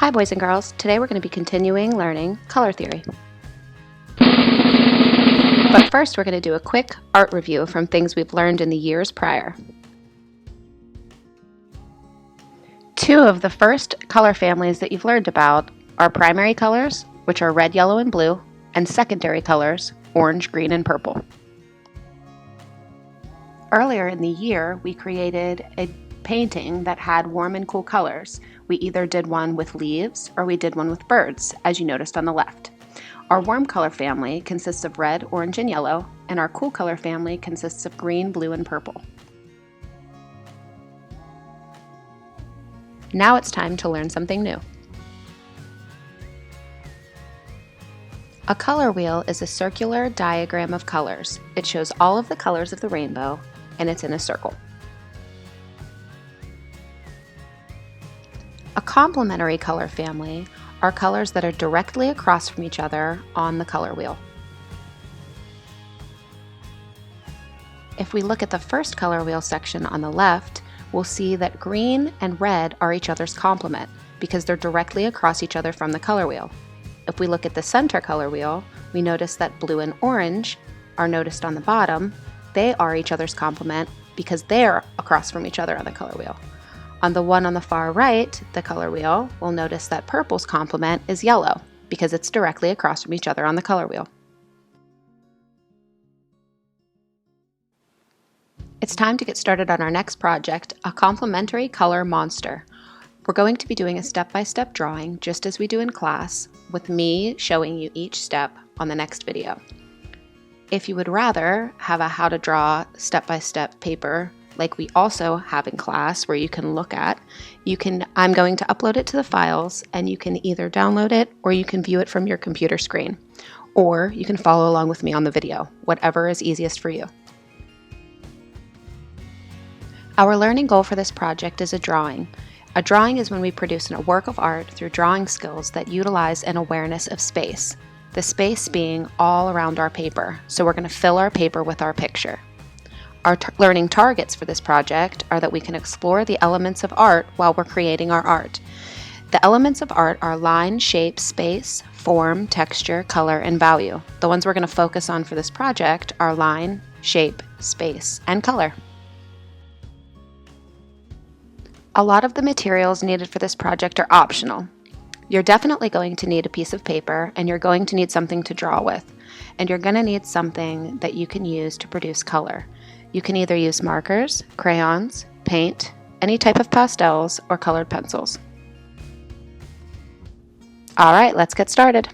Hi boys and girls, today we're going to be continuing learning color theory. But first we're going to do a quick art review from things we've learned in the years prior. Two of the first color families that you've learned about are primary colors, which are red, yellow, and blue, and secondary colors, orange, green, and purple. Earlier in the year, we created a painting that had warm and cool colors. We either did one with leaves or we did one with birds, as you noticed on the left. Our warm color family consists of red, orange, and yellow, and our cool color family consists of green, blue, and purple. Now it's time to learn something new. A color wheel is a circular diagram of colors. It shows all of the colors of the rainbow, and it's in a circle. A complementary color family are colors that are directly across from each other on the color wheel. If we look at the first color wheel section on the left, we'll see that green and red are each other's complement because they're directly across each other from the color wheel. If we look at the center color wheel, we notice that blue and orange are noticed on the bottom. They are each other's complement because they're across from each other on the color wheel. On the one on the far right, the color wheel, we'll notice that purple's complement is yellow because it's directly across from each other on the color wheel. It's time to get started on our next project, a complementary color monster. We're going to be doing a step-by-step drawing just as we do in class, with me showing you each step on the next video. If you would rather have a how to draw step-by-step paper like we also have in class where you can look at, I'm going to upload it to the files and you can either download it or you can view it from your computer screen, or you can follow along with me on the video, whatever is easiest for you. Our learning goal for this project is a drawing. A drawing is when we produce a work of art through drawing skills that utilize an awareness of space, the space being all around our paper, so we're going to fill our paper with our picture. Our learning targets for this project are that we can explore the elements of art while we're creating our art. The elements of art are line, shape, space, form, texture, color, and value. The ones we're going to focus on for this project are line, shape, space, and color. A lot of the materials needed for this project are optional. You're definitely going to need a piece of paper, and you're going to need something to draw with, and you're going to need something that you can use to produce color. You can either use markers, crayons, paint, any type of pastels, or colored pencils. All right, let's get started.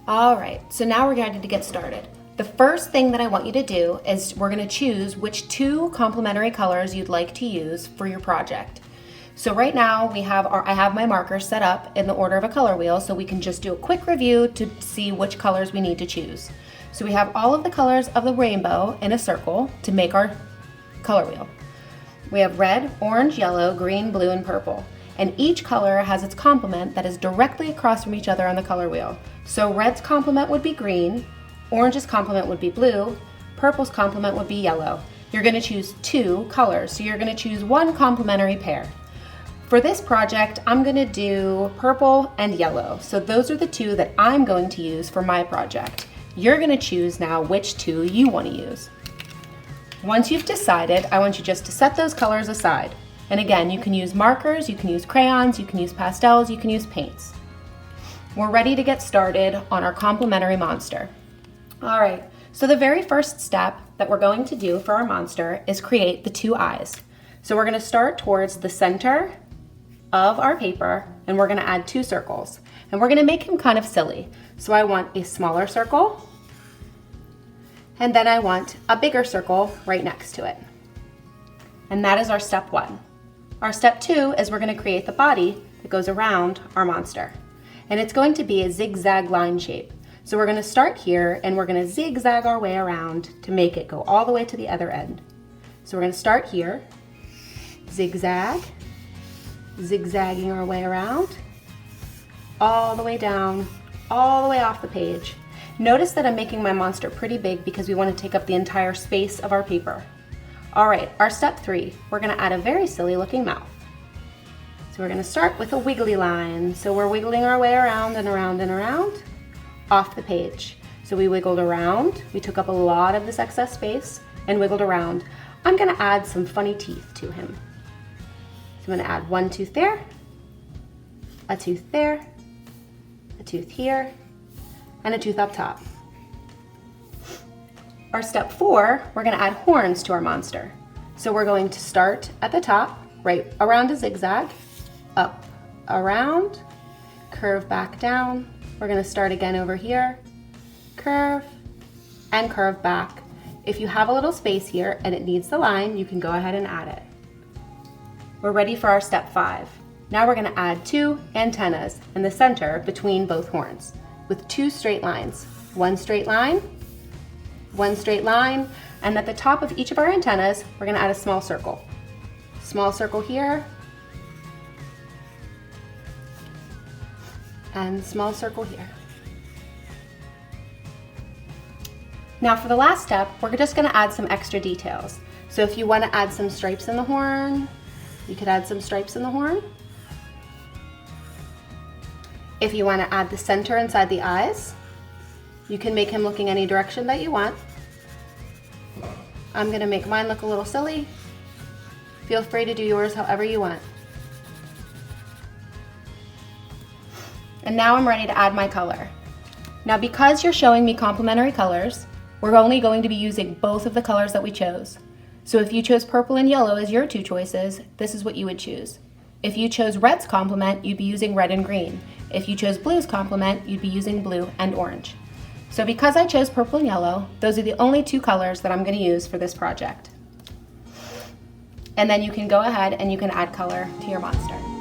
All right, so now we're ready to get started. The first thing that I want you to do is we're going to choose which two complementary colors you'd like to use for your project. So right now I have my markers set up in the order of a color wheel, so we can just do a quick review to see which colors we need to choose. So we have all of the colors of the rainbow in a circle to make our color wheel. We have red, orange, yellow, green, blue, and purple. And each color has its complement that is directly across from each other on the color wheel. So red's complement would be green, orange's complement would be blue, purple's complement would be yellow. You're going to choose two colors, so you're going to choose one complementary pair. For this project, I'm going to do purple and yellow. So those are the two that I'm going to use for my project. You're going to choose now which two you want to use. Once you've decided, I want you just to set those colors aside. And again, you can use markers, you can use crayons, you can use pastels, you can use paints. We're ready to get started on our complementary monster. All right, so the very first step that we're going to do for our monster is create the two eyes. So we're gonna start towards the center of our paper and we're gonna add 2 circles. And we're gonna make him kind of silly. So I want a smaller circle and then I want a bigger circle right next to it. And that is our step 1. Our step 2 is we're gonna create the body that goes around our monster. And it's going to be a zigzag line shape. So we're gonna start here and we're gonna zigzag our way around to make it go all the way to the other end. So we're gonna start here, zigzag, zigzagging our way around, all the way down, all the way off the page. Notice that I'm making my monster pretty big because we wanna take up the entire space of our paper. All right, our step 3, we're gonna add a very silly looking mouth. So we're gonna start with a wiggly line. So we're wiggling our way around and around and around off the page. So we wiggled around, we took up a lot of this excess space and wiggled around. I'm gonna add some funny teeth to him. So I'm gonna add 1 tooth there, a tooth there, a tooth here, and a tooth up top. Our step 4, we're gonna add horns to our monster. So we're going to start at the top, right around a zigzag, up, around, curve back down. We're gonna start again over here, curve, and curve back. If you have a little space here and it needs the line, you can go ahead and add it. We're ready for our step 5. Now we're gonna add 2 antennas in the center between both horns with 2 straight lines. 1 straight line, 1 straight line, and at the top of each of our antennas, we're gonna add a small circle. Small circle here, and small circle here. Now for the last step, we're just gonna add some extra details. So if you wanna add some stripes in the horn, you could add some stripes in the horn. If you wanna add the center inside the eyes, you can make him looking any direction that you want. I'm gonna make mine look a little silly. Feel free to do yours however you want. And now I'm ready to add my color. Now because you're showing me complementary colors, we're only going to be using both of the colors that we chose. So if you chose purple and yellow as your 2 choices, this is what you would choose. If you chose red's complement, you'd be using red and green. If you chose blue's complement, you'd be using blue and orange. So because I chose purple and yellow, those are the only 2 colors that I'm going to use for this project. And then you can go ahead and you can add color to your monster.